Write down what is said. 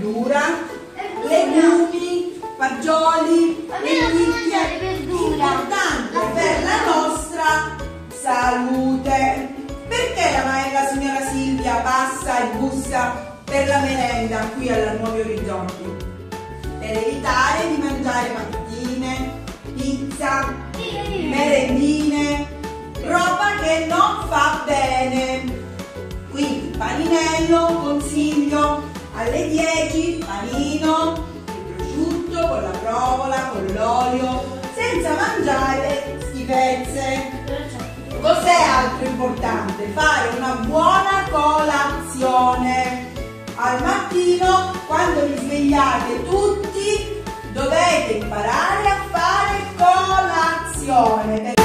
verdura, legumi, fagioli, lenticchie, importante per la nostra salute. Perché la signora Silvia passa e bussa per la merenda qui alla Nuovi Orizzonti? Per evitare di mangiare patatine, pizza, merendine, roba che non fa bene. Quindi paninello, consiglio alle 10, panino, il prosciutto con la provola, con l'olio, senza mangiare schifezze. Cos'è altro importante? Fare una buona colazione. Al mattino, quando vi svegliate tutti, dovete imparare a fare colazione.